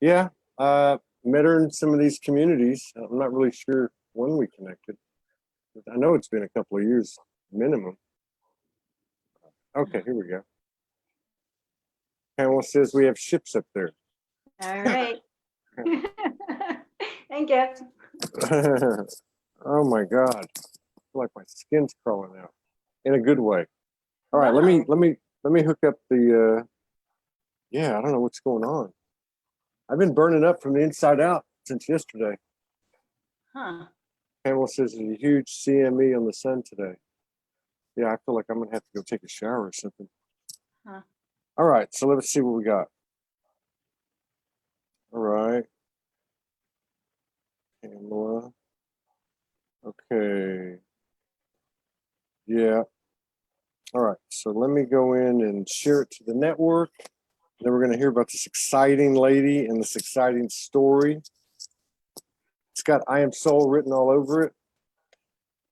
Yeah, met her in some of these communities. I'm not really sure when we connected. I know it's been a couple of years minimum. Okay, here we go. Pamela says we have ships up there. All right. Thank you. Oh my God, I feel like my skin's crawling out in a good way. All right, Wow. let me hook up the. Yeah, I don't know what's going on. I've been burning up from the inside out since yesterday. Huh. Pamela says there's a huge CME on the sun today. Yeah, I feel like I'm gonna have to go take a shower or something. Huh. All right, so let's see what we got. All right, Pamela. Okay. Yeah. All right, so let me go in and share it to the network. Then we're gonna hear about this exciting lady and this exciting story. It's got "I am soul" written all over it.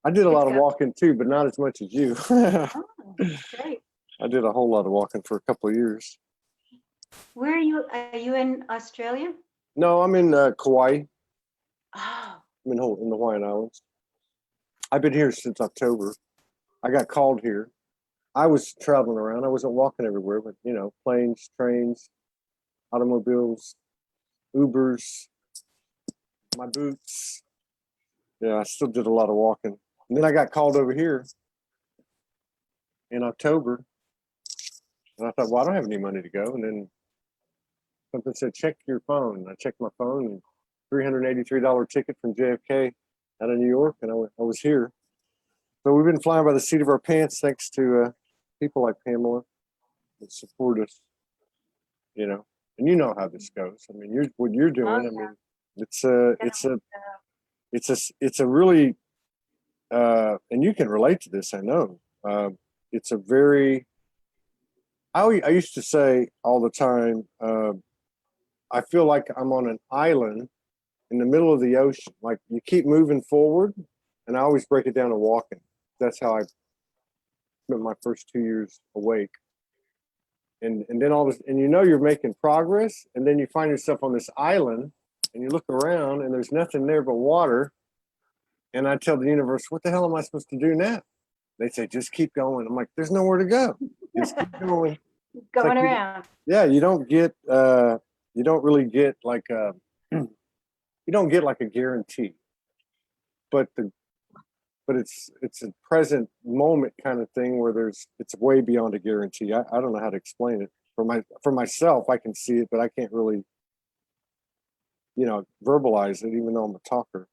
I did a lot of walking too, but not as much as you. Oh, great. I did a whole lot of walking for a couple of years. Where are you? Are you in Australia? No, I'm in Kauai. Oh. I'm in the Hawaiian Islands. I've been here since October. I got called here. I was traveling around. I wasn't walking everywhere, but you know, planes, trains, automobiles, Ubers, my boots. Yeah, I still did a lot of walking. And then I got called over here in October. And I thought, well, I don't have any money to go. And then something said, check your phone. I checked my phone, and $383 ticket from JFK out of New York, and I was here. So we've been flying by the seat of our pants thanks to people like Pamela that support us, you know. And you know how this goes. I mean, what you're doing. Oh, yeah. I mean, it's a really, and you can relate to this. I know. It's a very. I used to say all the time. I feel like I'm on an island in the middle of the ocean. Like you keep moving forward, and I always break it down to walking. That's how I spent my first 2 years awake. And then all this, and you know you're making progress, and then you find yourself on this island, and you look around, and there's nothing there but water. And I tell the universe, what the hell am I supposed to do now? They say, just keep going. I'm like, there's nowhere to go. Just keep going. Going around. You don't really get like a, you don't get like a guarantee, but it's a present moment kind of thing where it's way beyond a guarantee. I don't know how to explain it. For myself, I can see it, but I can't really, verbalize it, even though I'm a talker.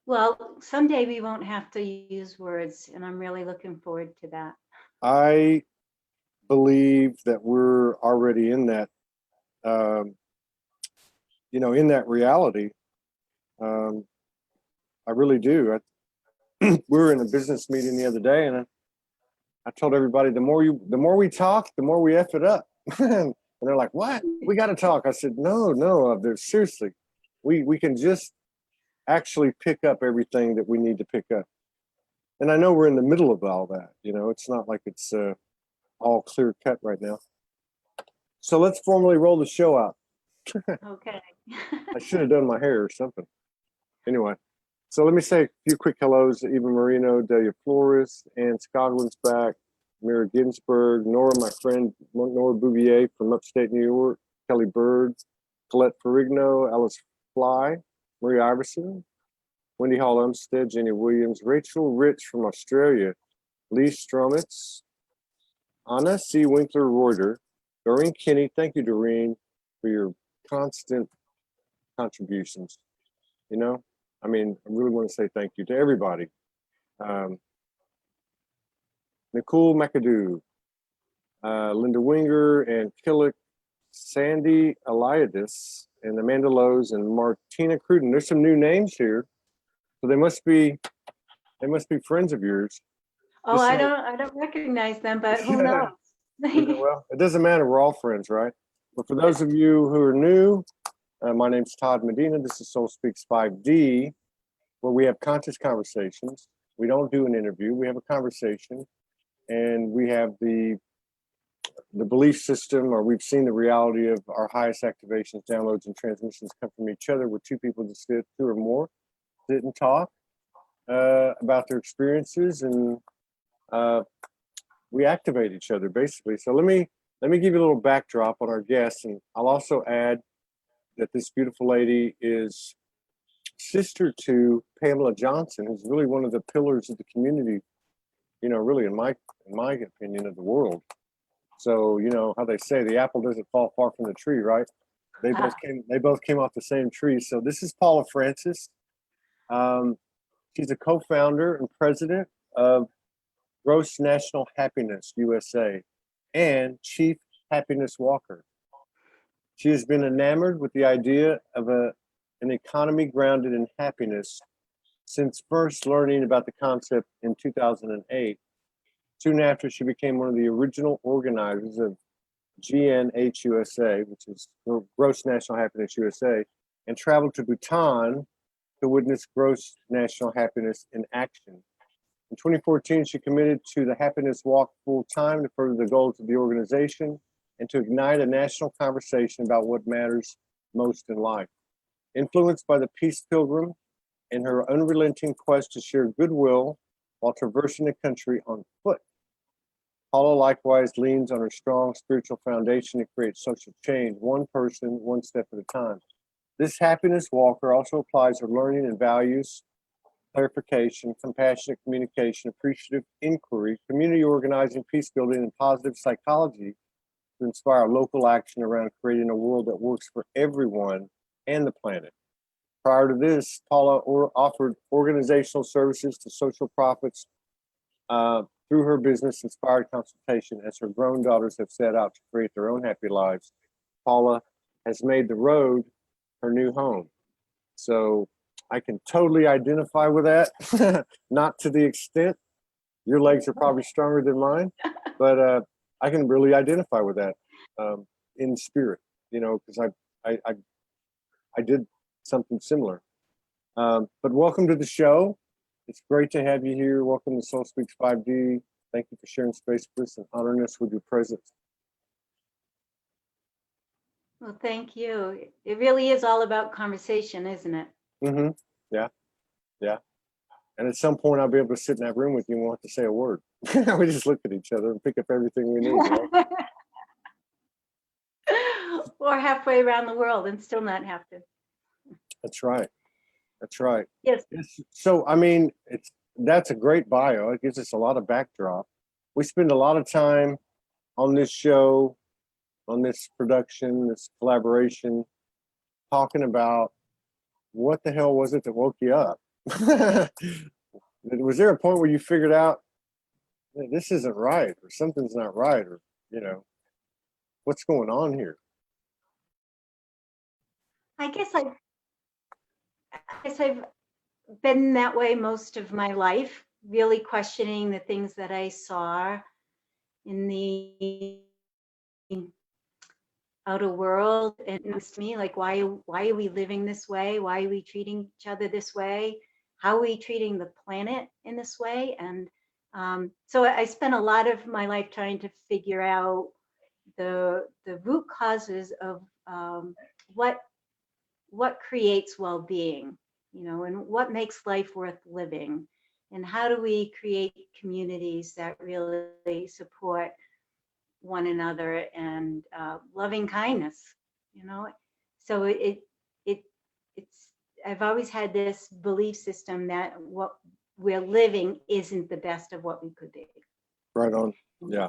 Well, someday we won't have to use words, and I'm really looking forward to that. I believe that we're already in that, in that reality. I really do. We were in a business meeting the other day, and I told everybody, the more we talk, the more we F it up. And they're like, what? We got to talk. I said, no, seriously, we can just actually pick up everything that we need to pick up. And I know we're in the middle of all that. It's not like it's all clear cut right now. So let's formally roll the show out. Okay. I should have done my hair or something. Anyway, so let me say a few quick hellos to Eva Marino, Delia Flores, Ann Scodwin's back, Mira Ginsburg, Nora, my friend Nora Bouvier from upstate New York, Kelly Bird, Colette Ferrigno, Alice Fly, Marie Iverson, Wendy Hall Umstead, Jenny Williams, Rachel Rich from Australia, Lee Stromitz, Anna C. Winkler-Reuter, Doreen Kinney. Thank you, Doreen, for your constant contributions. I really want to say thank you to everybody. Nicole McAdoo, Linda Winger, and Killick, Sandy Eliadis, and Amanda Lowe's, and Martina Cruden. There's some new names here, so they must be friends of yours. Oh, I don't recognize them, but who knows? Well, it doesn't matter. We're all friends, right? But for those of you who are new, my name's Todd Medina. This is Soul Speaks 5D, where we have conscious conversations. We don't do an interview. We have a conversation, and we have the the belief system, or we've seen the reality of our highest activations, downloads, and transmissions come from each other, where two people just sit, two or more, sit and talk about their experiences, and we activate each other basically. So let me give you a little backdrop on our guests, and I'll also add that this beautiful lady is sister to Pamela Johnson, who's really one of the pillars of the community, you know, really in my opinion, of the world. So, you know how they say the apple doesn't fall far from the tree, right? They both came off the same tree. So this is Paula Francis. She's a co-founder and president of Gross National Happiness USA and Chief Happiness Walker. She has been enamored with the idea of an economy grounded in happiness since first learning about the concept in 2008. Soon after, she became one of the original organizers of GNHUSA, which is Gross National Happiness USA, and traveled to Bhutan to witness gross national happiness in action. In 2014, she committed to the Happiness Walk full time to further the goals of the organization and to ignite a national conversation about what matters most in life. Influenced by the Peace Pilgrim and her unrelenting quest to share goodwill while traversing the country on foot, Paula likewise leans on her strong spiritual foundation to create social change, one person, one step at a time. This happiness walker also applies her learning and values, clarification, compassionate communication, appreciative inquiry, community organizing, peace building, and positive psychology to inspire local action around creating a world that works for everyone and the planet. Prior to this, Paula offered organizational services to social profits through her business, Inspired Consultation. As her grown daughters have set out to create their own happy lives, Paula has made the road her new home. So I can totally identify with that. Not to the extent, your legs are probably stronger than mine, but I can really identify with that in spirit, you know, because I did something similar. But welcome to the show. It's great to have you here. Welcome to SoulSpeaks 5D. Thank you for sharing space with us and honoring us with your presence. Well, thank you. It really is all about conversation, isn't it? Mm-hmm. Yeah. Yeah. And at some point, I'll be able to sit in that room with you and won't have to say a word. We just look at each other and pick up everything we need. Right? Or halfway around the world and still not have to. That's right. That's right. Yes. So, I mean, that's a great bio. It gives us a lot of backdrop. We spend a lot of time on this show, on this production, this collaboration, talking about what the hell was it that woke you up? Was there a point where you figured out this isn't right, or something's not right, or, you know, what's going on here? I guess I've been that way most of my life, really questioning the things that I saw in the outer world, and it was to me like, why are we living this way? Why are we treating each other this way? How are we treating the planet in this way? And so I spent a lot of my life trying to figure out the root causes of what creates well-being, you know, and what makes life worth living, and how do we create communities that really support one another and loving kindness, you know. So it's I've always had this belief system that what we're living isn't the best of what we could be. Right on. Yeah.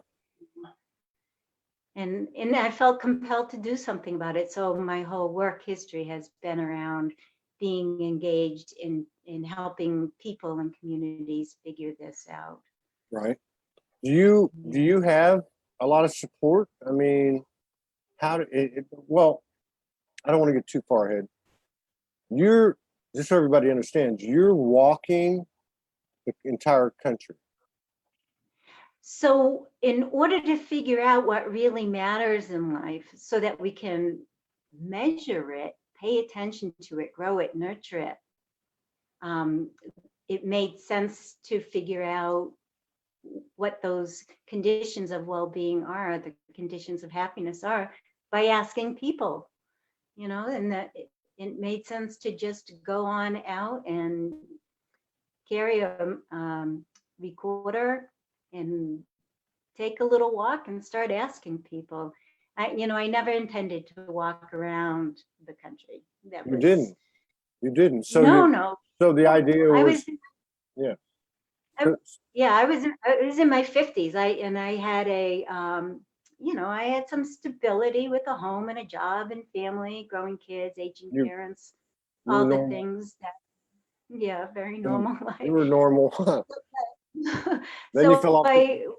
And I felt compelled to do something about it. So my whole work history has been around being engaged in helping people and communities figure this out. Right. Do you have a lot of support? I mean, well, I don't want to get too far ahead. Just so everybody understands, you're walking the entire country. So in order to figure out what really matters in life so that we can measure it, pay attention to it, grow it, nurture it, it made sense to figure out what those conditions of well-being are, the conditions of happiness are, by asking people, and that it made sense to just go on out and carry a recorder and take a little walk and start asking people. I never intended to walk around the country. That You was didn't. You didn't. So no. So the idea I was, was yeah. I, yeah, I was in my 50s. I had I had some stability with a home and a job and family, growing kids, aging You parents, you were all the normal. things that, yeah, very You, normal you life. were normal. Then you So fell off the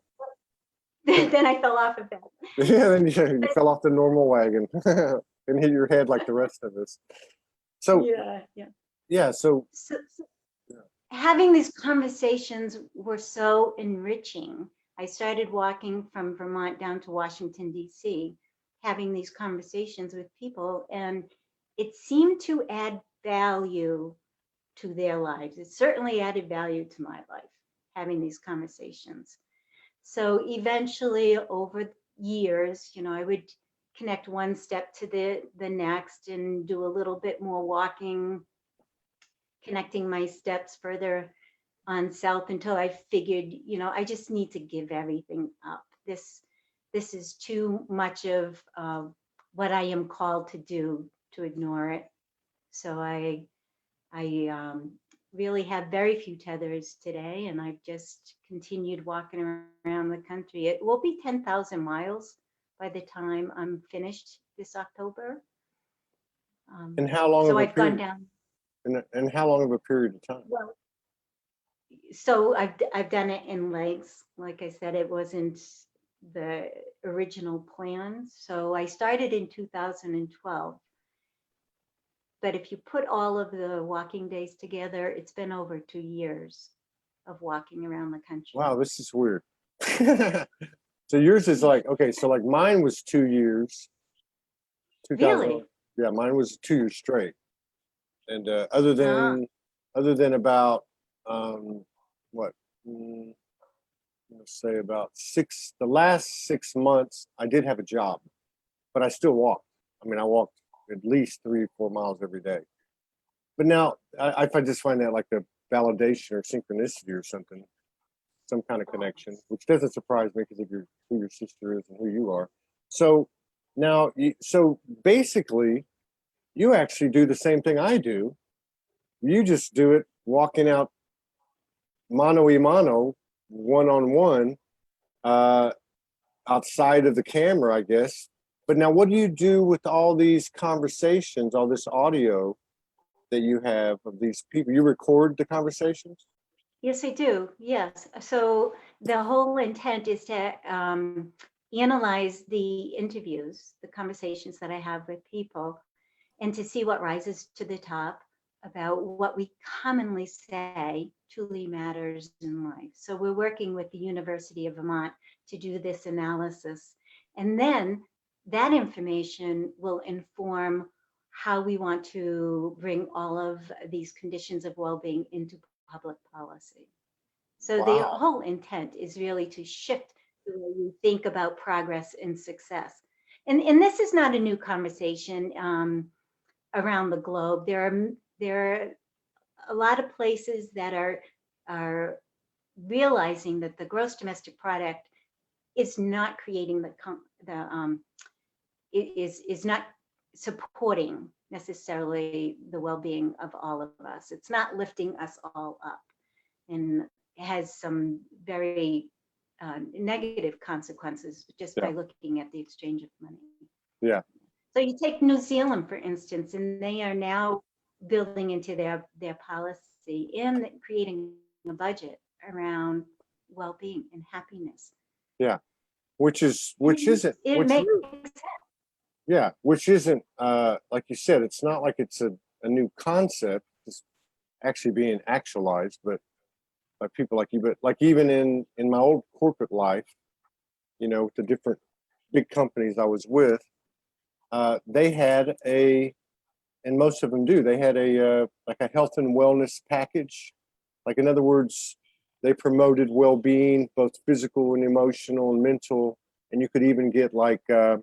then I fell off of that. yeah, then you fell off the normal wagon and hit your head like the rest of us. So Yeah. yeah, so So having these conversations were so enriching. I started walking from Vermont down to Washington, D.C., having these conversations with people, and it seemed to add value to their lives. It certainly added value to my life, having these conversations. So eventually, over years, I would connect one step to the next and do a little bit more walking, connecting my steps further on south, until I figured, I just need to give everything up. This is too much of what I am called to do, to ignore it. So I really have very few tethers today, and I've just continued walking around the country. It will be 10,000 miles by the time I'm finished this October. and how long So of a I've gone period down. and how long of a period of time? Well, so I've done it in lengths. Like I said, it wasn't the original plan. So I started in 2012. But if you put all of the walking days together, it's been over 2 years of walking around the country. Wow, this is weird. So yours is like, okay, so like mine was 2 years, 2000. Really? Yeah, mine was 2 years straight. And Ah, other than about what mm, let's say about the last 6 months, I did have a job, but I still walked. I mean, I walked at least 3 or 4 miles every day. But now I just find that like a validation or synchronicity or something, some kind of connection, which doesn't surprise me because of who your sister is and who you are. So now, so basically, you actually do the same thing I do. You just do it walking out mano a mano, one on one, outside of the camera, I guess. But now, what do you do with all these conversations, all this audio that you have of these people? You record the conversations? yes, I do. Yes. So the whole intent is to analyze the interviews, the conversations that I have with people, and to see what rises to the top about what we commonly say truly matters in life. So we're working with the University of Vermont to do this analysis. And then that information will inform how we want to bring all of these conditions of well-being into public policy. So the Wow. whole intent is really to shift the way you think about progress and success. And this is not a new conversation. Around the globe. There are a lot of places that are realizing that the gross domestic product is not creating is not supporting necessarily the well-being of all of us. It's not lifting us all up, and it has some very negative consequences just Yeah. by looking at the exchange of money. Yeah. So you take New Zealand, for instance, and they are now building into their policy and creating a budget around well-being and happiness. Yeah. Which And it which makes yeah, which isn't like you said, it's not like it's a new concept. It's actually being actualized, but by people like you. But like even in my old corporate life, with the different big companies I was with, they had and most of them do. They had like a health and wellness package. Like in other words, they promoted well-being, both physical and emotional and mental. And you could even get like kind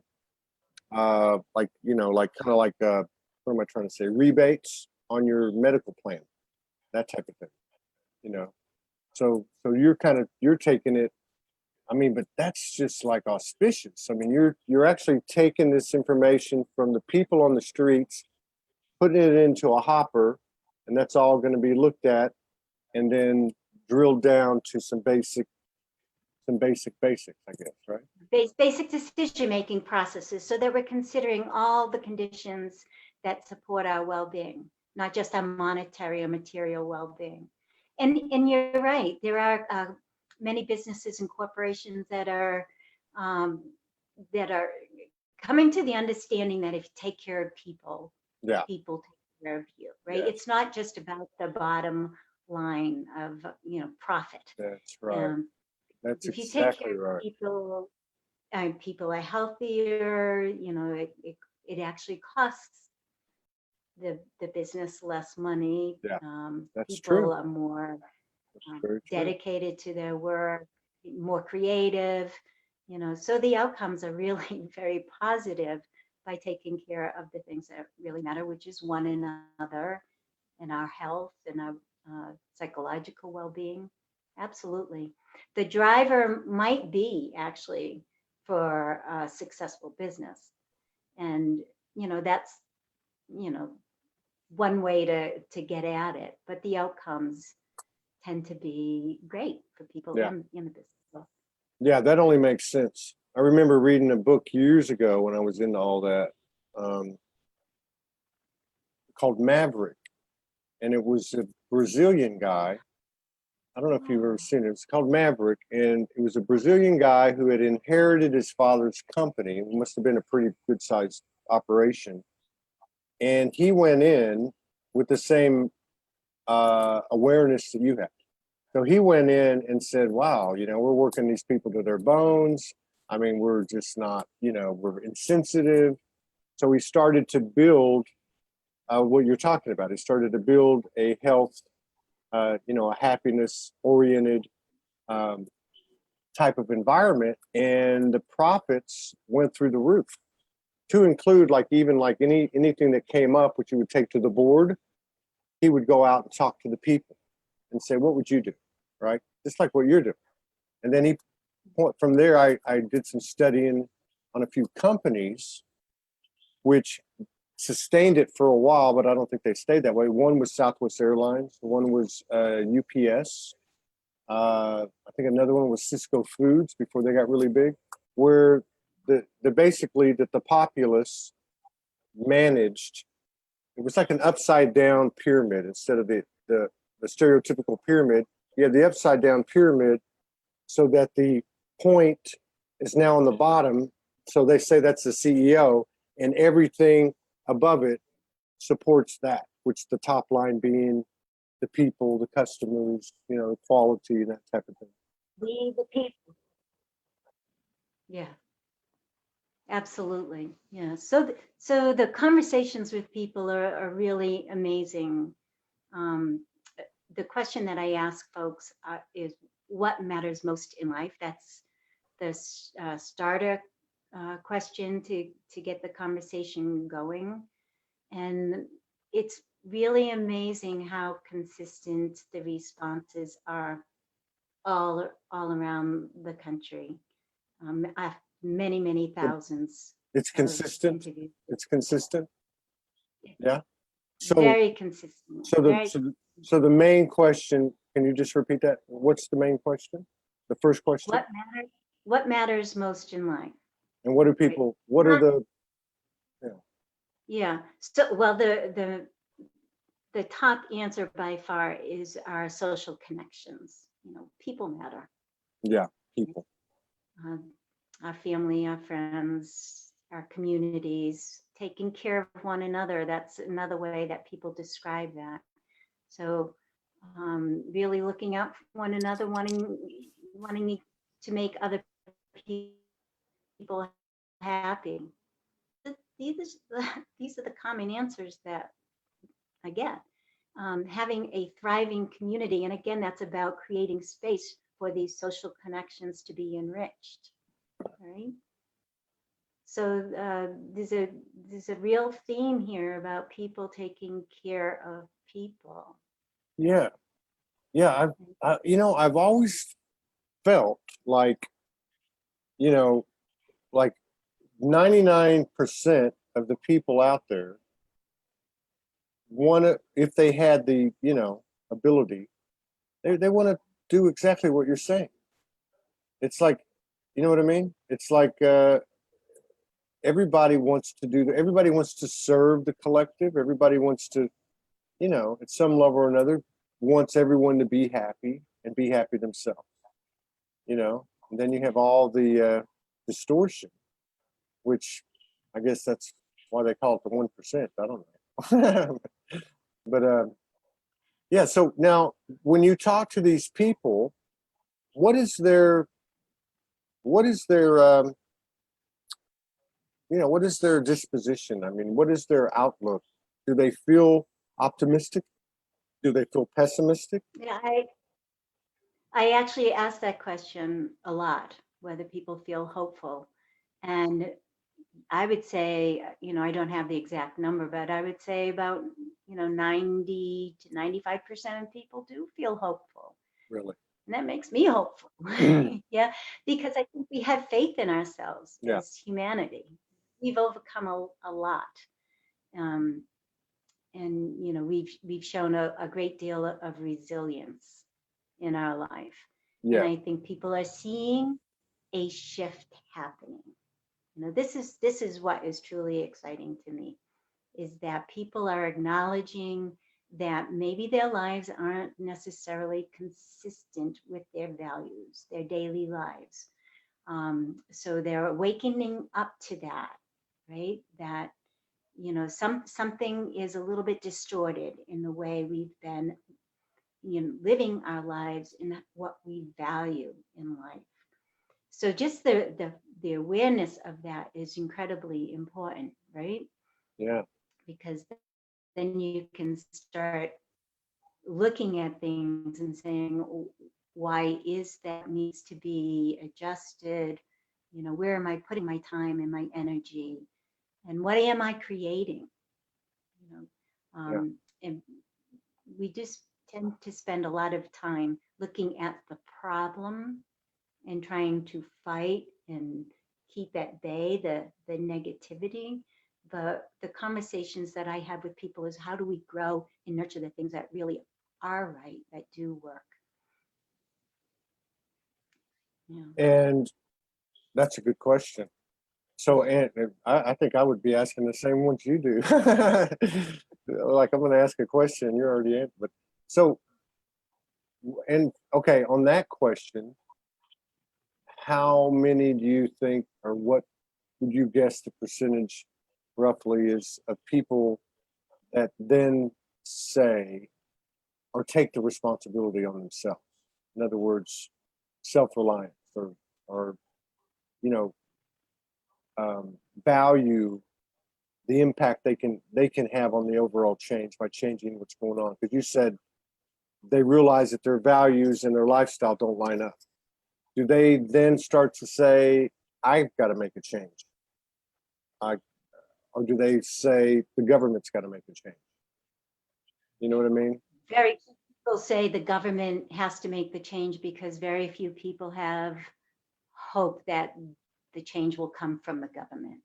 of like what am I trying to say? Rebates on your medical plan, that type of thing. You know, so you're taking it. I mean, but that's just like auspicious. I mean, you're actually taking this information from the people on the streets, putting it into a hopper, and that's all going to be looked at, and then drilled down to some basics, I guess, right? Basic decision-making processes, so that we're considering all the conditions that support our well-being, not just our monetary or material well-being. And you're right, there are many businesses and corporations that are coming to the understanding that if you take care of people, Yeah, people take care of you, right? yes, It's not just about the bottom line of profit. that's right. That's If you take exactly care of right. people, people are healthier. It actually costs the business less money. Yeah, that's People true. are more That's very true. dedicated to their work, more creative. So the outcomes are really very positive by taking care of the things that really matter, which is one another and our health and our psychological well-being. Absolutely. The driver might be actually for a successful business. And, that's, you know, one way to get at it, but the outcomes tend to be great for people Yeah, in the business. So, yeah, that only makes sense. I remember reading a book years ago when I was into all that, um, called Maverick, and it was a Brazilian guy. I don't know if you've ever seen it. It's called Maverick, and it was a Brazilian guy who had inherited his father's company. It must have been a pretty good sized operation, and he went in with the same awareness that you had. So he went in and said, "Wow, we're working these people to their bones. I mean, we're just not, we're insensitive." So he started to build what you're talking about. He started to build a health, a happiness-oriented um, type of environment, and the profits went through the roof. To include, like, even like anything that came up, which you would take to the board, he would go out and talk to the people and say, "What would you do?" Right, just like what you're doing. And then from there, I did some studying on a few companies, which sustained it for a while, but I don't think they stayed that way. One was Southwest Airlines. One was UPS. I think another one was Cisco Foods before they got really big, where the basically that the populace managed. It was like an upside down pyramid instead of the stereotypical pyramid. You had the upside down pyramid, so that the point is now on the bottom. So they say that's the CEO, and everything above it supports that, which the top line being the people, the customers, the quality, and that type of thing. we, the people. Yeah, absolutely. Yeah. So the conversations with people are really amazing. Um, the question that I ask folks is what matters most in life. That's the starter question to get the conversation going. And it's really amazing how consistent the responses are all around the country. Many thousands It's of consistent. interviews. It's consistent. Yeah. So Very consistent. so the Very. so, so the main question. Can you just repeat that? What's the main question? The first question. What matters most in life? And what do Right. people? What are the? Yeah. Yeah. So, well, the top answer by far is our social connections. People matter. Yeah. People. Um, our family, our friends, our communities, taking care of one another. That's another way that people describe that. So, really looking out for one another, wanting to make other people happy. These these are the common answers that I get. having a thriving community. And again, that's about creating space for these social connections to be enriched, right? So there's a real theme here about people taking care of people. Yeah. Yeah. I've always felt like, like 99% of the people out there want to, if they had the, ability, they want to do exactly what you're saying. It's like, you know what I mean? It's like everybody wants to everybody wants to serve the collective. Everybody wants to, at some level or another, wants everyone to be happy and be happy themselves, and then you have all the distortion, which I guess that's why they call it the 1%. I don't know. But yeah, so now when you talk to these people, what is their what is their disposition? I mean, what is their outlook? Do they feel optimistic? Do they feel pessimistic? Yeah, I actually ask that question a lot, whether people feel hopeful. And I would say, I don't have the exact number, but I would say about, 90 to 95% of people do feel hopeful. Really? And that makes me hopeful. Yeah, because I think we have faith in ourselves Yeah. as humanity. We've overcome a lot. And, we've shown a great deal of resilience in our life. Yeah. And I think people are seeing a shift happening. This is what is truly exciting to me, is that people are acknowledging that maybe their lives aren't necessarily consistent with their values, their daily lives. So they're awakening up to that, right? That, something is a little bit distorted in the way we've been, living our lives and what we value in life. So just the awareness of that is incredibly important, right? Yeah. Because then you can start looking at things and saying, why is that needs to be adjusted? Where am I putting my time and my energy? And what am I creating? And we just tend to spend a lot of time looking at the problem and trying to fight and keep at bay the negativity. But the conversations that I have with people is, how do we grow and nurture the things that really are right, that do work? Yeah. And that's a good question. So, and I think I would be asking the same ones you do. Like, I'm going to ask a question, you're already in. But so, and okay, on that question, how many do you think, or what would you guess the percentage roughly is of people that then say or take the responsibility on themselves? In other words, self-reliance, or you know, value the impact they can have on the overall change by changing what's going on. Because you said they realize that their values and their lifestyle don't line up. Do they then start to say, I've got to make a change? Or do they say the government's got to make a change? You know what I mean? Very few people say the government has to make the change, because very few people have hope that the change will come from the government.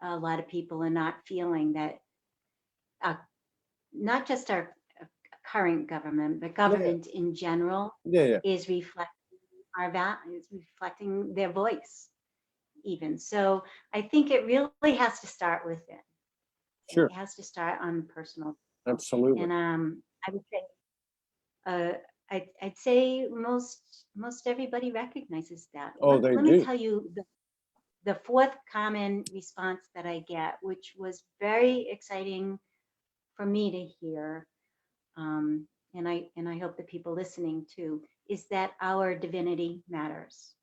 A lot of people are not feeling that, not just our current government, but government in general is reflecting our values, reflecting their voice even. So I think it really has to start within. Sure. It has to start on personal. Absolutely. And I would say, I'd say most everybody recognizes that. Oh, they Let do. me tell you the fourth common response that I get, which was very exciting for me to hear, and I hope the people listening too, is that our divinity matters.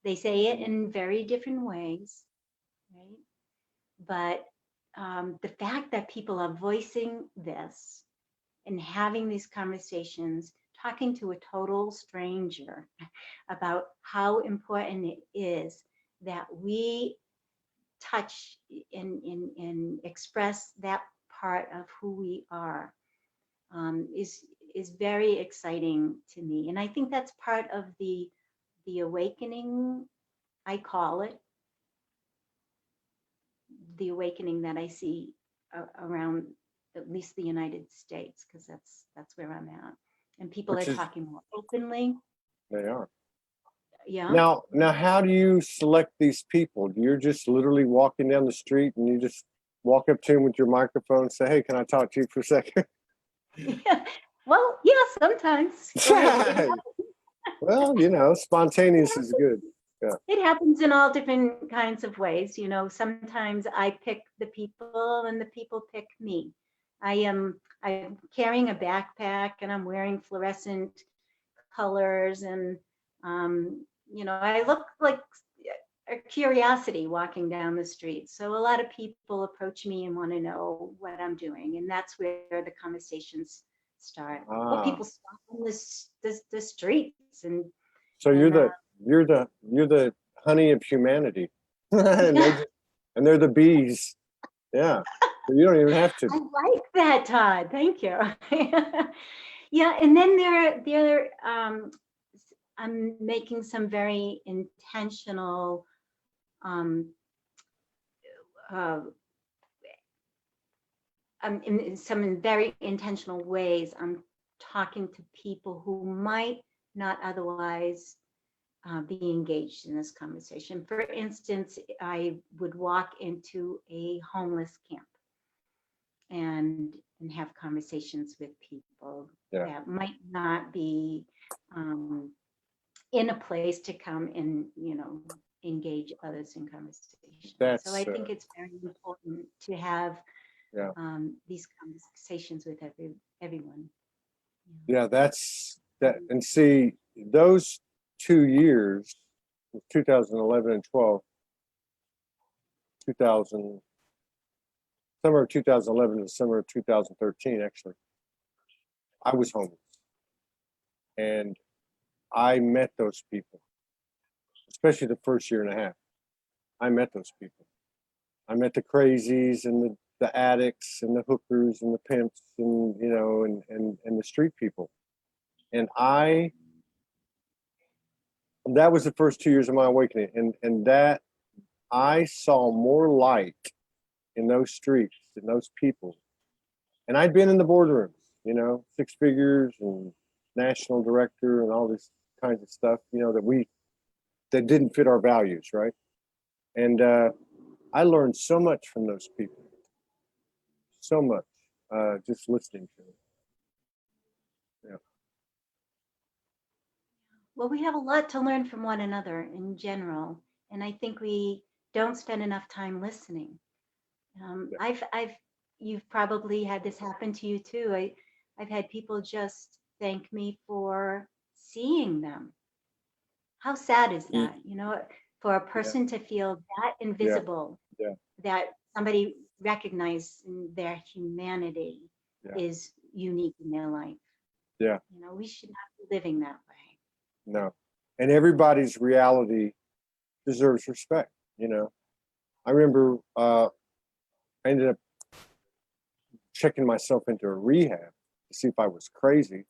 They say it in very different ways, right? But the fact that people are voicing this and having these conversations, talking to a total stranger about how important it is that we touch and express that part of who we are, is very exciting to me. And I think that's part of the awakening, I call it, the awakening that I see around at least the United States, because that's where I'm at. And people Which are is, talking more openly. they are. Yeah. Now, how do you select these people? You're just literally walking down the street and you just walk up to them with your microphone and say, "Hey, can I talk to you for a second?" Yeah. Well, yeah, sometimes. Well, you know, spontaneous is good. Yeah. It happens in all different kinds of ways. You know, sometimes I pick the people and the people pick me. I'm carrying a backpack and I'm wearing fluorescent colors, and you know, I look like a curiosity walking down the street. So a lot of people approach me and want to know what I'm doing, and that's where the conversations start. Well, people stop on the streets and So and you're the honey of humanity, and yeah, they're the bees. Yeah, so you don't even have to. I like that, Todd. Thank you. Yeah, and then I'm making some very intentional um, in some very intentional ways. I'm talking to people who might not otherwise be engaged in this conversation. For instance, I would walk into a homeless camp and have conversations with people that might not be in a place to come and, you know, engage others in conversation. So I think it's very important to have these conversations with everyone. Yeah, that's that. And see, those 2 years, 2011 and 12, 2000, summer of 2011 and summer of 2013, actually, I was homeless. And I met those people, especially the first year and a half. I met those people. I met the crazies and the addicts and the hookers and the pimps and, you know, and the street people. And that was the first 2 years of my awakening. And that I saw more light in those streets and those people. And I'd been in the boardrooms, you know, six figures and national director and all this kinds of stuff, you know, that didn't fit our values, right? And I learned so much from those people, so much, just listening to them. Yeah. Well, we have a lot to learn from one another in general, and I think we don't spend enough time listening. You've probably had this happen to you too. I've had people just thank me for seeing them. How sad is that? You know, for a person to feel that invisible, that somebody recognized their humanity is unique in their life. Yeah. You know, we should not be living that way. No. And everybody's reality deserves respect, you know. I remember I ended up checking myself into a rehab to see if I was crazy.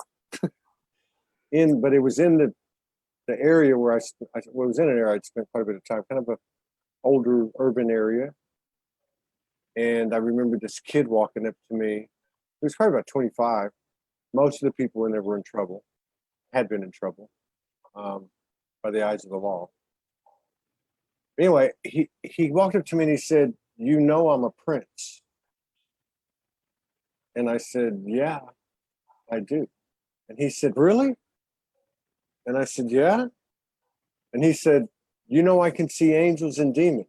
But it was in the area where it was in an area I'd spent quite a bit of time, kind of a older urban area. And I remember this kid walking up to me. He was probably about 25. Most of the people in there were in trouble, had been in trouble by the eyes of the law. Anyway, he walked up to me and he said, "You know I'm a prince." And I said, "Yeah, I do." And he said, "Really?" And I said, "Yeah." And he said, "You know I can see angels and demons."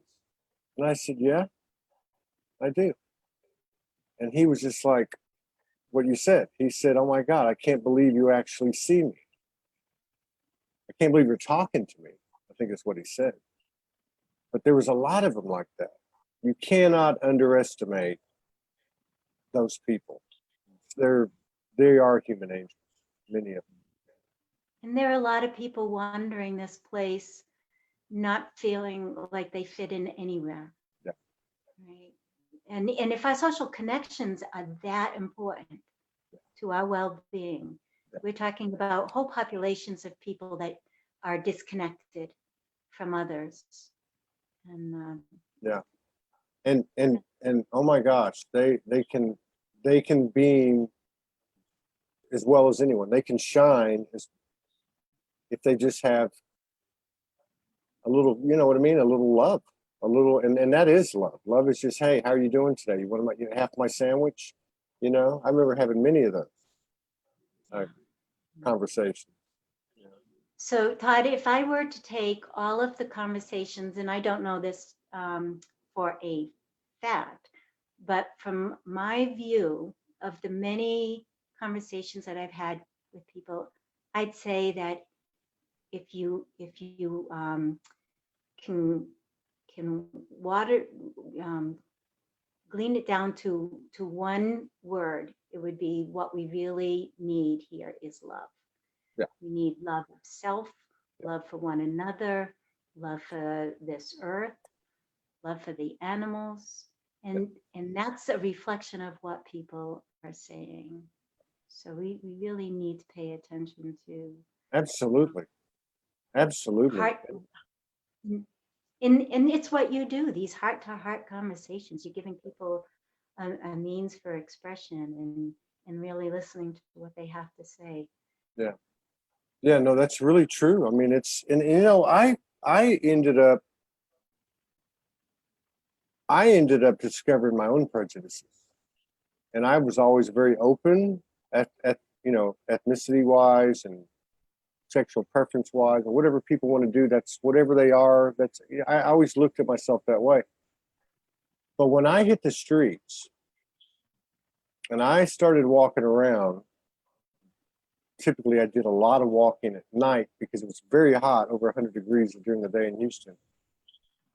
And I said, "Yeah, I do." And he was just like what you said. He said, "Oh my God, I can't believe you actually see me. I can't believe you're talking to me." I think that's what he said. But there was a lot of them like that. You cannot underestimate those people. they are human angels, many of them. And there are a lot of people wandering this place, not feeling like they fit in anywhere. Yeah. Right. And if our social connections are that important to our well-being, we're talking about whole populations of people that are disconnected from others. And Yeah. And oh my gosh, they can beam as well as anyone. They can shine as if they just have a little, you know what I mean, a little love, a little, and that is love. Love is just, hey, how are you doing today? You want my, half my sandwich? You know, I remember having many of those conversations. so, Todd, if I were to take all of the conversations, and I don't know this for a fact, but from my view of the many conversations that I've had with people, I'd say that if you can water glean it down to one word, it would be what we really need here is love. Yeah. We need love of self, love for one another, love for this earth, love for the animals. And that's a reflection of what people are saying. So we really need to pay attention to Absolutely. Absolutely. heart. And it's what you do, these heart-to-heart conversations. You're giving people a means for expression and really listening to what they have to say. Yeah. Yeah, no, that's really true. I mean, it's, and you know, I ended up discovering my own prejudices. And I was always very open at you know, ethnicity wise and sexual preference wise, or whatever people want to do, that's whatever they are. That's, I always looked at myself that way. But when I hit the streets and I started walking around, typically I did a lot of walking at night because it was very hot, over 100 degrees during the day in Houston.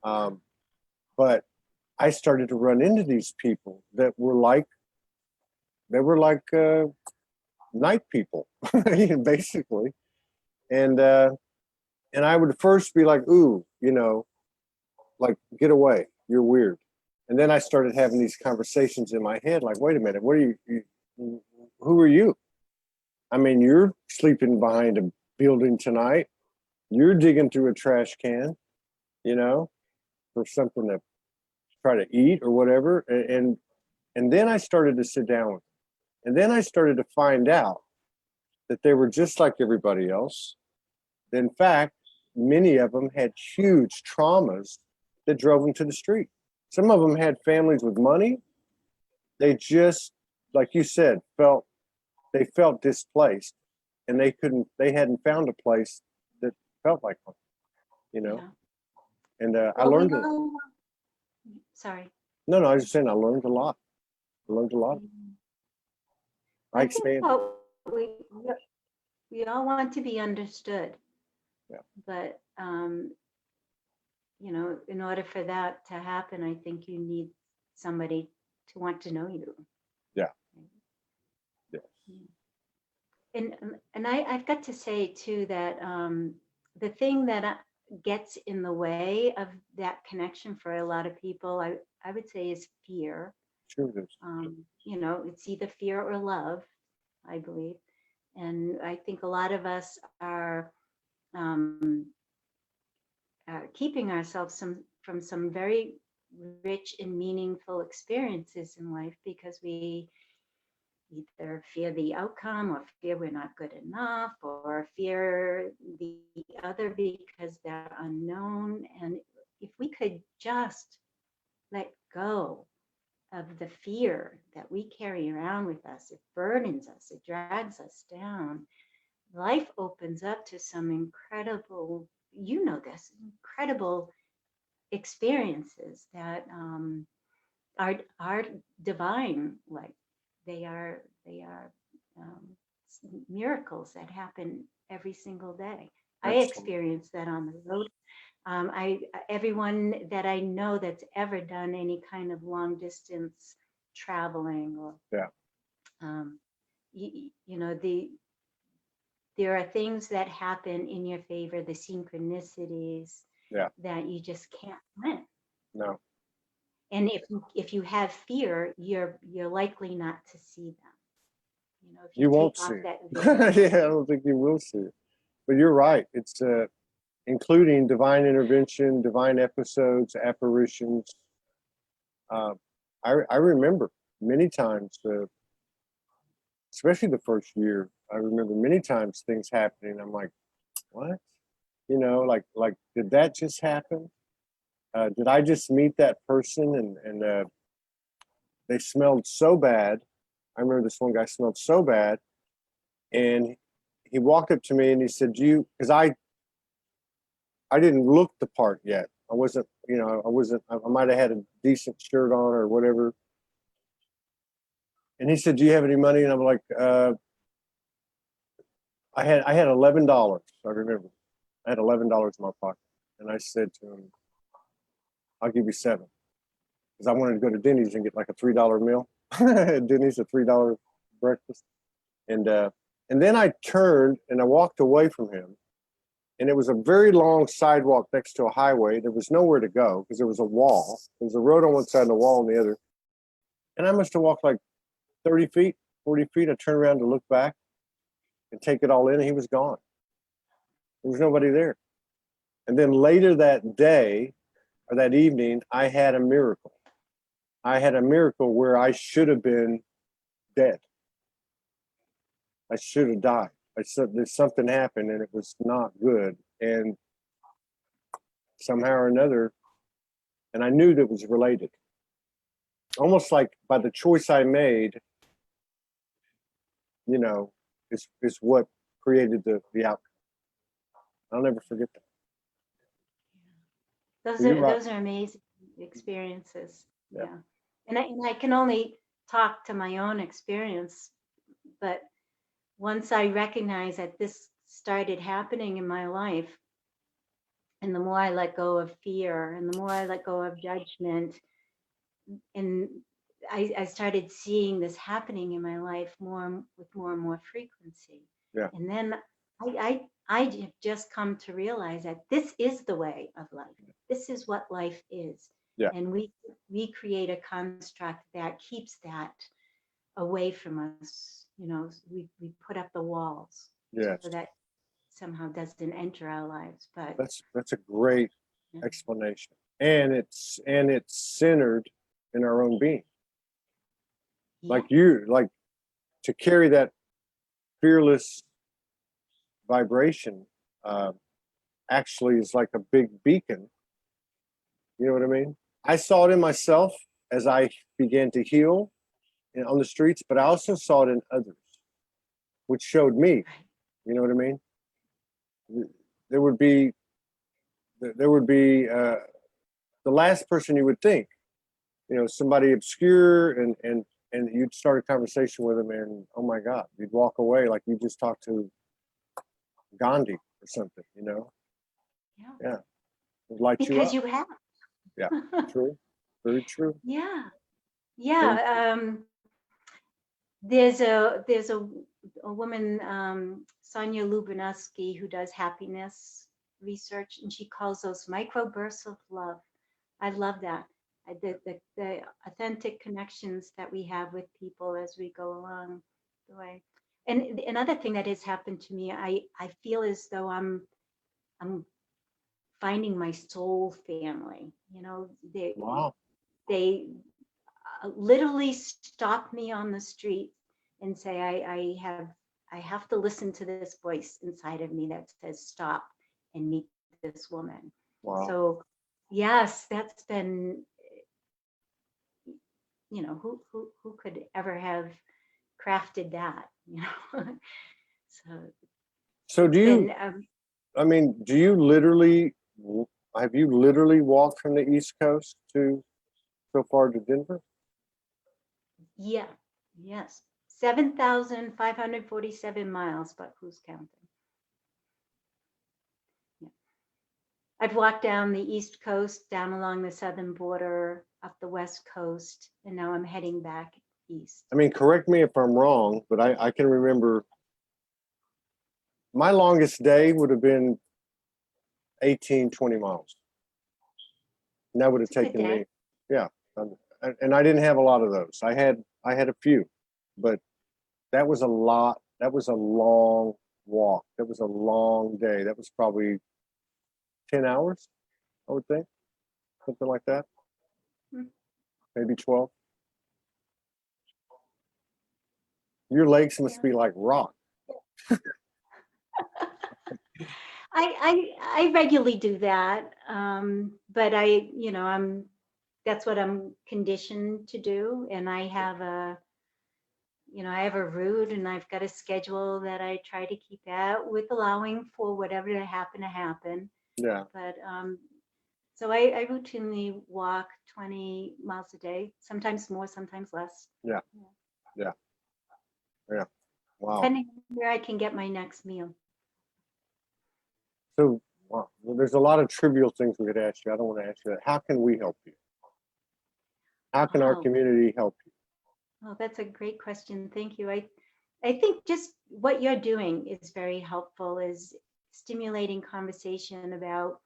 But I started to run into these people that were like, night people, basically. And I would first be like, ooh, you know, like, get away, you're weird. And then I started having these conversations in my head, like, wait a minute, what are you who are you? I mean, you're sleeping behind a building tonight. You're digging through a trash can, you know, for something to try to eat or whatever. And then I started to sit down with them. And then I started to find out that they were just like everybody else. In fact, many of them had huge traumas that drove them to the street. Some of them had families with money. They just, like you said, felt displaced, and they hadn't found a place that felt like home, you know. Yeah. And I Well, learned. Sorry. No, I was just saying I learned a lot. I learned a lot. I I think expanded. we all want to be understood. Yeah. But you know, in order for that to happen, I think you need somebody to want to know you. Yeah. Yeah. And I've got to say too that the thing that gets in the way of that connection for a lot of people, I would say, is fear. Sure it is. You know, it's either fear or love, I believe. And I think a lot of us are keeping ourselves from some very rich and meaningful experiences in life because we either fear the outcome or fear we're not good enough or fear the other because they're unknown. And if we could just let go of the fear that we carry around with us, it burdens us, it drags us down. Life opens up to some incredible, you know this, incredible experiences that are divine. Like they are miracles that happen every single day. I experience that on the road. Everyone that I know that's ever done any kind of long distance traveling or you know, there are things that happen in your favor, the synchronicities Yeah. that you just can't win. No. And if you have fear, you're likely not to see them. You know, if You won't take see off it. that veil. Yeah, I don't think you will see it. But you're right. It's including divine intervention, divine episodes, apparitions. I remember many times, especially the first year, I remember many times things happening. I'm like, what? You know, like did that just happen? Did I just meet that person and they smelled so bad? I remember this one guy smelled so bad, and he walked up to me and he said, "You," because I didn't look the part yet. I wasn't, you know, I might have had a decent shirt on or whatever. And he said, "Do you have any money?" And I'm like, I had $11. I remember I had $11 in my pocket, and I said to him, "I'll give you 7," because I wanted to go to Denny's and get like a $3 meal. Denny's, a $3 breakfast, and then I turned and I walked away from him, and it was a very long sidewalk next to a highway. There was nowhere to go because there was a wall. There was a road on one side and a wall on the other, and I must have walked like 30 feet, 40 feet. I turned around to look back and take it all in, and he was gone. There was nobody there. And then later that day or that evening, I had a miracle. I had a miracle where I should have been dead. I should have died. I said there's something happened and it was not good. And somehow or another, and I knew that it was related. Almost like by the choice I made, you know, is what created the outcome. I'll never forget that. Those are amazing experiences. Yeah. Yeah. And I can only talk to my own experience, but once I recognize that this started happening in my life, and the more I let go of fear and the more I let go of judgment, and I started seeing this happening in my life with more and more frequency. Yeah. And then I just come to realize that this is the way of life. This is what life is. Yeah. And we create a construct that keeps that away from us. You know, we put up the walls Yes. so that somehow doesn't enter our lives. But that's a great explanation. And it's centered in our own being. yeah. Like to carry that fearless vibration actually is like a big beacon. You know what I mean? I saw it in myself as I began to heal on the streets, but I also saw it in others, which showed me. You know what I mean? There would be the last person you would think, you know, somebody obscure, and you'd start a conversation with them, and oh my God, you'd walk away like you just talked to Gandhi or something, you know? Yeah. It'd light Because you you have. Yeah, true. Very true. Yeah. Yeah. There's a woman, Sonia Lubinovsky, who does happiness research, and she calls those microbursts of love. I love that. The authentic connections that we have with people as we go along the way. And another thing that has happened to me, I feel as though I'm finding my soul family. You know, Wow. they literally stop me on the street and say, I have to listen to this voice inside of me that says stop and meet this woman. Wow. So yes, that's been, you know, who could ever have crafted that, you know? So do you, I mean, do you literally, have you literally walked from the East Coast to so far to Denver? Yeah, yes. 7,547 miles, but who's counting? Yeah. I've walked down the East Coast, down along the southern border, up the West Coast, and now I'm heading back east. I mean, correct me if I'm wrong, but I can remember my longest day would have been 18, 20 miles. And that would have It's a good taken me, day. yeah. And I didn't have a lot of those. I had a few, but that was a lot. That was a long walk. That was a long day. That was probably 10 hours, I would think. Something like that. Hmm. Maybe 12. Your legs must be like rock. I regularly do that, but that's what I'm conditioned to do, and I have a route, and I've got a schedule that I try to keep at, with allowing for whatever to happen. Yeah. But so I routinely walk 20 miles a day, sometimes more, sometimes less. Yeah. Wow. Depending on where I can get my next meal. So, wow. Well, there's a lot of trivial things we could ask you. I don't want to ask you that. How can we help you? How can our Oh. community help you? Oh, that's a great question. Thank you. I think just what you're doing is very helpful, is stimulating conversation about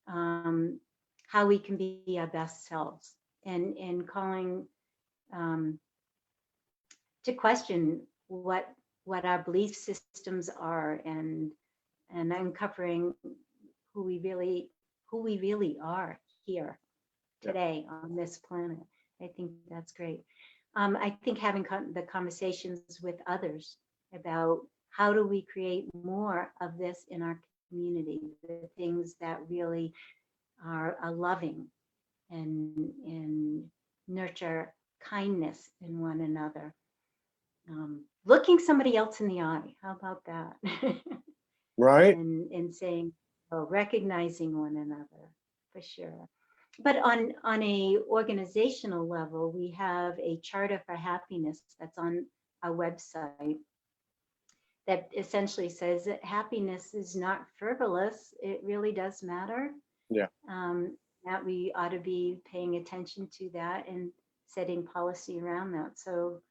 how we can be our best selves, and calling to question what our belief systems are, and uncovering who we really are here today on this planet. I think that's great. I think having the conversations with others about how do we create more of this in our community, the things that really are loving and nurture kindness in one another. Looking somebody else in the eye, how about that? Right? and saying, oh, recognizing one another, for sure. But on a organizational level, we have a charter for happiness that's on our website that essentially says that happiness is not frivolous. It really does matter. Yeah. That we ought to be paying attention to that and setting policy around that. So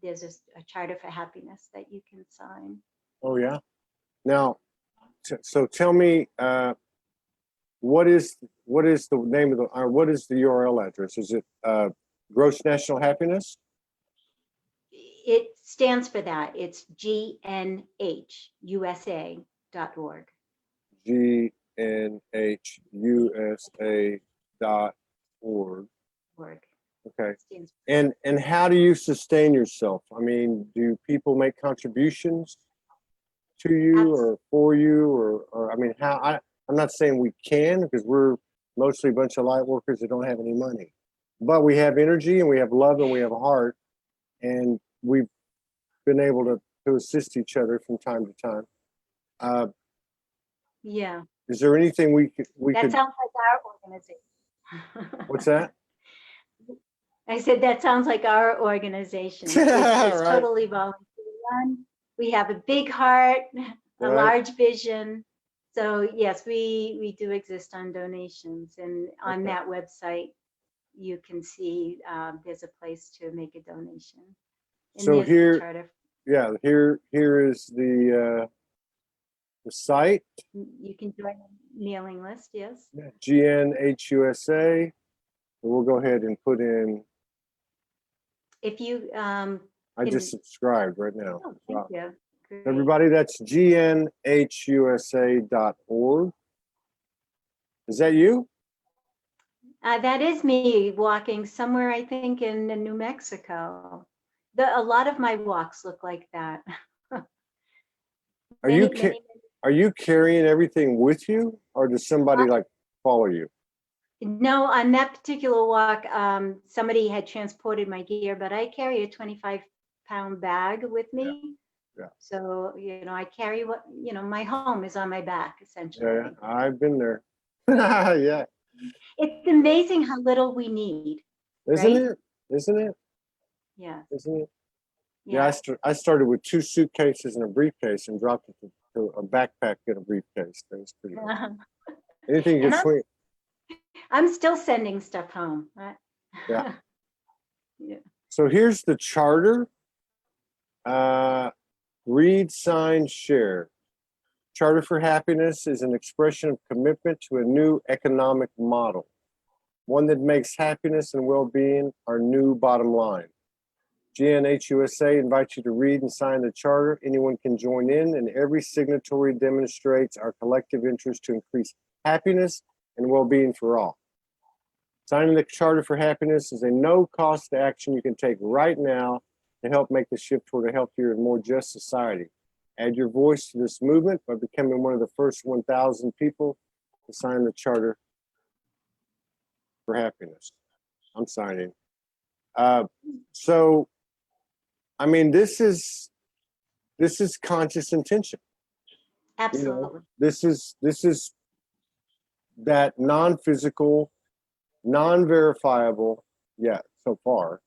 there's a charter for happiness that you can sign. Oh, yeah. Now, so tell me, what is the name of or what is the URL address? Is it Gross National Happiness? It stands for that. It's GNHUSA.org. GNHUSA.org. Okay. Stands And how do you sustain yourself? I mean, do people make contributions to you or for you, or I mean, I'm not saying we can, because we're mostly a bunch of light workers that don't have any money, but we have energy and we have love and we have a heart, and we've been able to assist each other from time to time. Yeah. Is there anything we could? That sounds like our organization. What's that? I said that sounds like our organization. It's Right. totally volunteer run. We have a big heart, a large vision. So yes, we do exist on donations, and on that website you can see there's a place to make a donation. And so here, the here is the site. You can join the mailing list. Yes. GNHUSA. We'll go ahead and put in. If you I just subscribed right now. Oh, thank you. Great. Everybody, that's GNHUSA.org. Is that you? That is me walking somewhere, I think, in New Mexico. A lot of my walks look like that. Are you carrying everything with you, or does somebody like follow you? No, on that particular walk, somebody had transported my gear, but I carry a 25-pound bag with me. Yeah. So, I carry my home is on my back, essentially. Yeah, I've been there. Yeah. It's amazing how little we need. Isn't right? it? Isn't it? Yeah. Isn't it? Yeah, I started with 2 suitcases and a briefcase and dropped it to a backpack and a briefcase. That's pretty much. Anything you can swing. I'm still sending stuff home. Yeah. Yeah. So here's the charter. Read, sign, share. Charter for Happiness is an expression of commitment to a new economic model, one that makes happiness and well-being our new bottom line. GNHUSA invites you to read and sign the charter. Anyone can join in, and every signatory demonstrates our collective interest to increase happiness and well-being for all. Signing the Charter for Happiness is a no-cost action you can take right now to help make the shift toward a healthier and more just society. Add your voice to this movement by becoming one of the first 1,000 people to sign the Charter for Happiness. I'm signing. So, I mean, this is conscious intention. Absolutely. You know, this is that non-physical, non-verifiable, so far,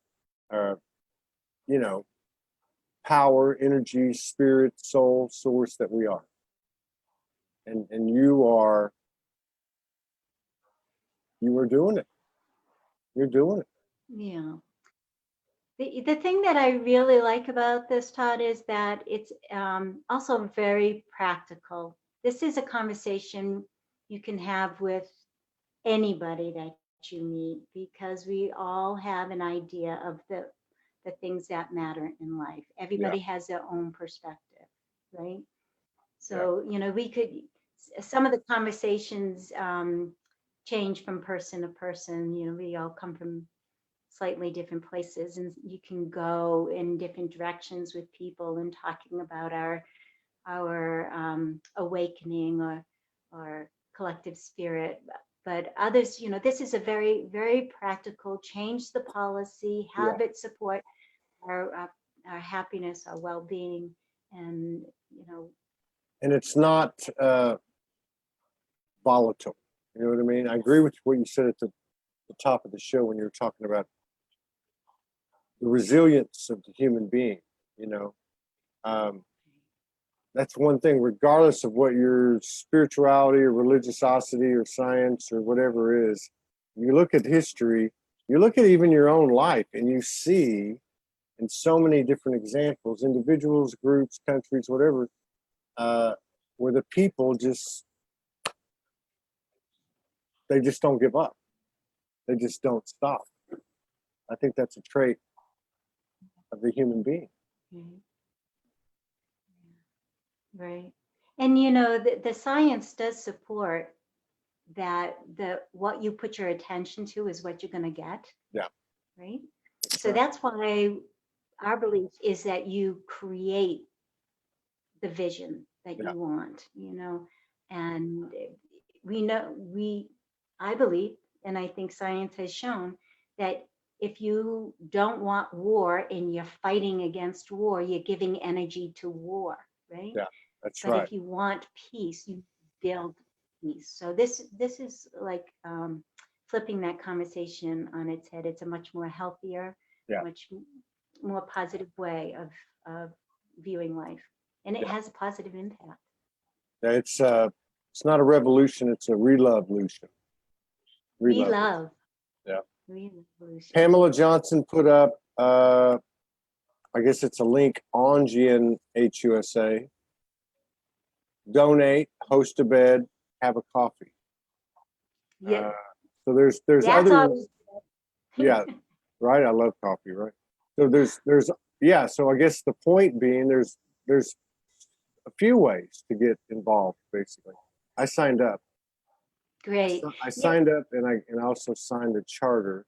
you know, power, energy, spirit, soul, source that we are. And you are doing it. You're doing it. Yeah. The thing that I really like about this, Todd, is that it's also very practical. This is a conversation you can have with anybody that you meet, because we all have an idea of the things that matter in life. Everybody has their own perspective, right? So, you know, some of the conversations change from person to person. You know, we all come from slightly different places, and you can go in different directions with people and talking about our awakening or collective spirit. But others, you know, this is a very, very practical, change the policy, have it support our happiness, our well-being, and, you know. And it's not volatile. You know what I mean? I agree with what you said at the top of the show when you were talking about the resilience of the human being. You know, that's one thing, regardless of what your spirituality or religiosity or science or whatever is. You look at history, you look at even your own life, and you see in so many different examples, individuals, groups, countries, whatever, where the people they just don't give up. They just don't stop. I think that's a trait of the human being. Mhm. Right. And, you know, the science does support that what you put your attention to is what you're going to get. Yeah. Right. So that's why our belief is that you create the vision that you want, you know, and I believe, and I think science has shown that if you don't want war and you're fighting against war, you're giving energy to war, right? Yeah, that's but right. if you want peace, you build peace. So this is like flipping that conversation on its head. It's a much more healthier, much more positive way of viewing life, and it has a positive impact. It's not a revolution; it's a revolution. Relove. Yeah. Revolution. Pamela Johnson put up, I guess it's a link on GNHUSA. Donate, host a bed, have a coffee. Yeah. So there's That's other. always Yeah, right. I love coffee. Right. So there's So I guess the point being, there's a few ways to get involved. Basically, I signed up. Great. I signed up, and I also signed the charter.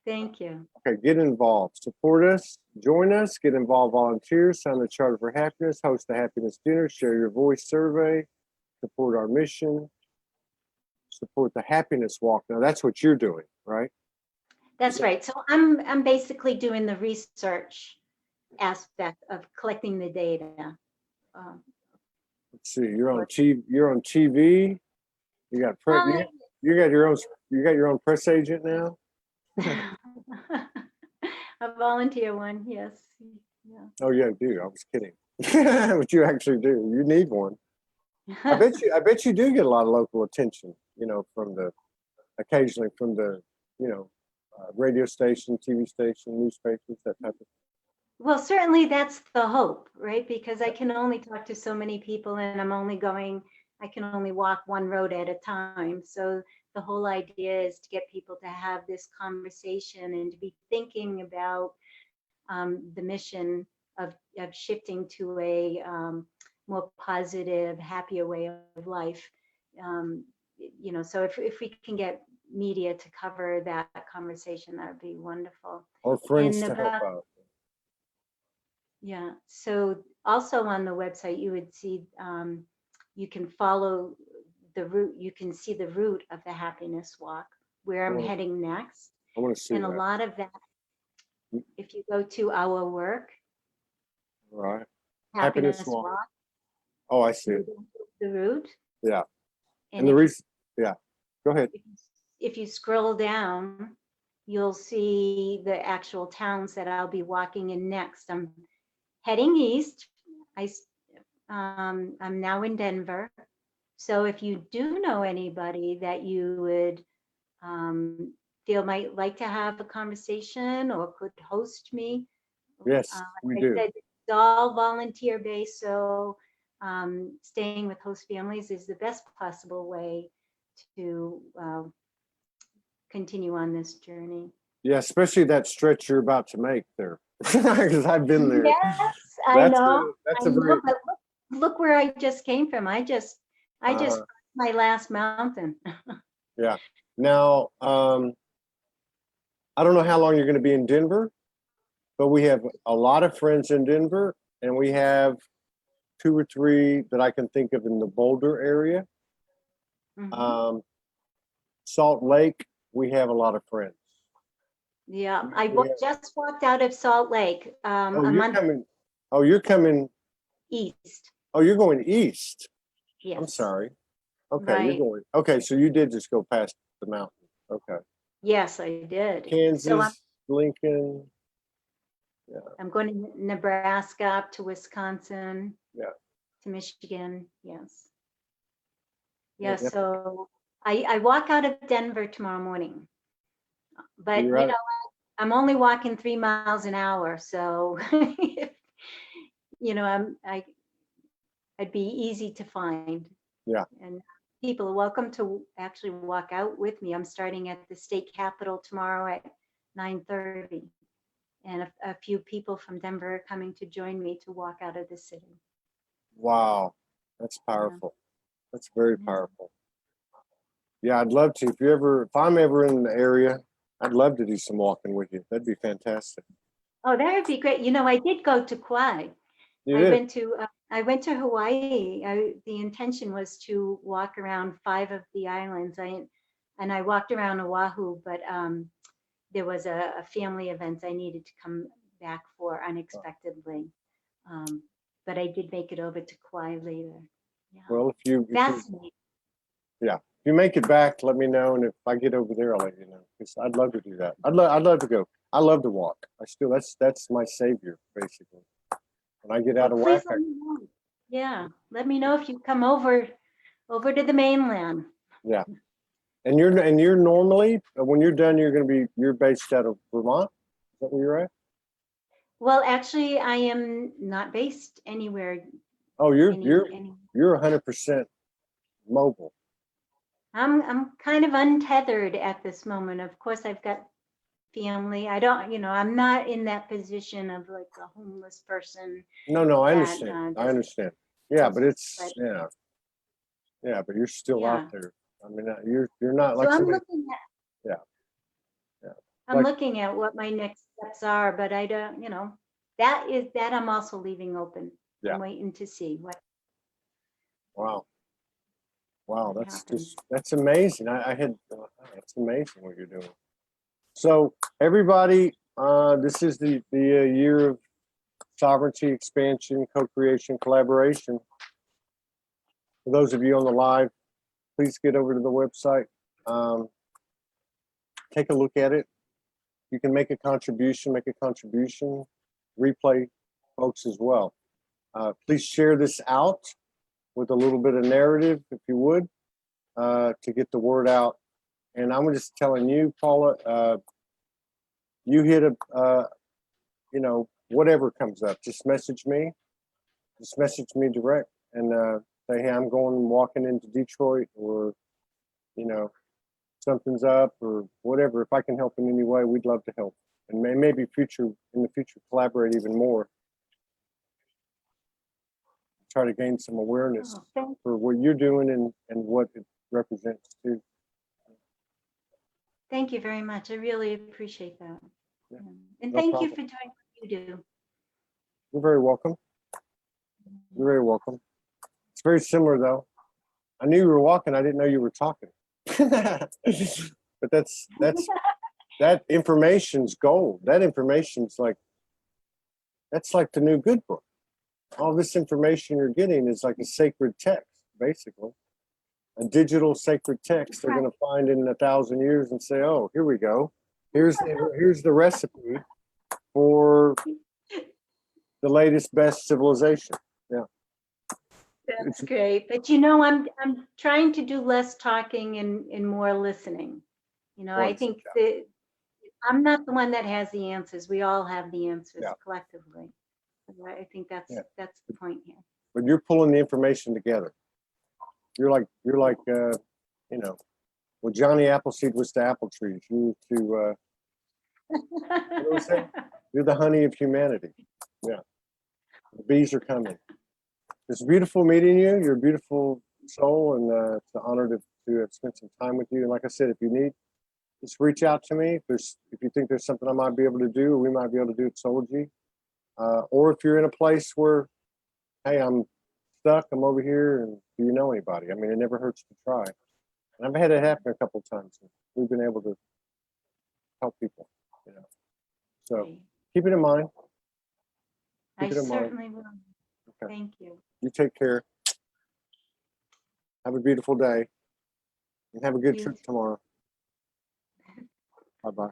Thank you. Okay, get involved. Support us. Join us. Get involved. Volunteer. Sign the Charter for Happiness. Host a happiness dinner. Share your voice survey. Support our mission. Support the happiness walk. Now that's what you're doing, right? That's right. So I'm basically doing the research aspect of collecting the data. Let's see. You're on TV. You're on TV. You got you got your own press agent now. A volunteer one, yes. Yeah. Oh yeah, I do. I was kidding. But you actually do. You need one. I bet you do get a lot of local attention. You know, occasionally from the radio station, TV station, newspapers, that type of. Well, certainly that's the hope, right? Because I can only talk to so many people and I can only walk one road at a time. So the whole idea is to get people to have this conversation and to be thinking about the mission of shifting to a more positive, happier way of life. So if we can get media to cover that conversation, that would be wonderful. Or friends And to help about, out. yeah, so also on the website, you would see, you can follow the route, you can see the route of the happiness walk, where I'm heading next. I want to see And that. a lot of that, if you go to our work, Right. happiness walk, Oh, I see it. the route. Yeah. And the reason, yeah, go ahead. if you scroll down, you'll see the actual towns that I'll be walking in next. I'm heading east. I'm now in Denver. So if you do know anybody that you would feel might like to have a conversation or could host me, Yes, we do. said, it's all volunteer based. So staying with host families is the best possible way to continue on this journey. Yeah, especially that stretch you're about to make there, because I've been there. Yes, I know. That's I a very. know, but look where I just came from. I just my last mountain. Yeah. Now, I don't know how long you're going to be in Denver, but we have a lot of friends in Denver, and we have 2 or 3 that I can think of in the Boulder area. Mhm. Salt Lake, we have a lot of friends. Yeah, We have- just walked out of Salt Lake Oh, a you're month coming. Oh, you're coming. east. Oh, you're going east. Yes. I'm sorry. Okay, Right. you're going. Okay, so you did just go past the mountain. Okay. Yes, I did. Kansas, So Lincoln. Yeah. I'm going to Nebraska, up to Wisconsin. Yeah. To Michigan. Yes. Yeah, Yeah. So I walk out of Denver tomorrow morning, but You're right. I'm only walking 3 miles an hour. So, I'd be easy to find. Yeah. And people are welcome to actually walk out with me. I'm starting at the state capitol tomorrow at 9:30. And a few people from Denver are coming to join me to walk out of the city. Wow, that's powerful. That's very Yeah. powerful. Yeah, I'd love to. If I'm ever in the area, I'd love to do some walking with you. That'd be fantastic. Oh, that would be great. I did go to Kauai. You I did? went to Hawaii. The intention was to walk around 5 of the islands. I walked around Oahu, but there was a family event I needed to come back for unexpectedly. But I did make it over to Kauai later. Yeah. Well, Fascinating. if you make it back, let me know, and if I get over there, I'll let you know. Because I'd love to do that. I'd love to go. I love to walk. That's my savior, basically. When I get out of whack, Please let me know. Yeah, let me know if you come over to the mainland. yeah. And you're normally, when you're done, you're based out of Vermont. Is that where you're at? Well, actually, I am not based anywhere. Oh, you're any- 100% mobile. I'm kind of untethered at this moment. Of course, I've got family. I don't, I'm not in that position of like a homeless person. No, I that, understand. I understand. Yeah, but but you're still Yeah. out there. I mean, you're not So like I'm somebody. looking at. Yeah. I'm Like- looking at what my next steps are, but I don't, that I'm also leaving open. Yeah. I'm waiting to see what Wow, what that's happens. that's amazing. That's amazing what you're doing. So everybody, this is the year of sovereignty, expansion, co-creation, collaboration. For those of you on the live, please get over to the website. Take a look at it. You can make a contribution, replay folks as well. Please share this out with a little bit of narrative, if you would, to get the word out. And I'm just telling you, Paula, you hit a, you know, whatever comes up, just message me direct and say, hey, I'm walking into Detroit, or, you know, something's up or whatever. If I can help in any way, we'd love to help. And maybe in the future, collaborate even more. Try to gain some awareness for what you're doing and what it represents too. Thank you very much. I really appreciate that. Yeah, and no thank problem. you for doing what you do. You're very welcome. You're very welcome. It's very similar though. I knew you were walking. I didn't know you were talking. But that information's gold. That information's that's like the new good book. All this information you're getting is like a sacred text, basically. A digital sacred text they're going to find in 1,000 years and say, oh, here we go. Here's the recipe for the latest, best civilization. Yeah. That's great. But you know, I'm trying to do less talking and more listening. You know, I think that I'm not the one that has the answers. We all have the answers collectively. I think that's the point here. But you're pulling the information together. You're like you know, well, Johnny Appleseed was to apple trees. You to you know what I'm saying? You're the honey of humanity. Yeah. The bees are coming. It's beautiful meeting you. You're a beautiful soul, and it's an honor to have spent some time with you. And like I said, if you need, just reach out to me. If you think there's something I might be able to do, or we might be able to do at Soulogy. Or if you're in a place where, hey, I'm stuck, I'm over here, and do you know anybody? I mean, it never hurts to try. And I've had it happen a couple of times. We've been able to help people, you know. So keep it in mind. I certainly will. Okay. Thank you. You take care. Have a beautiful day. And have a good trip tomorrow. Bye-bye.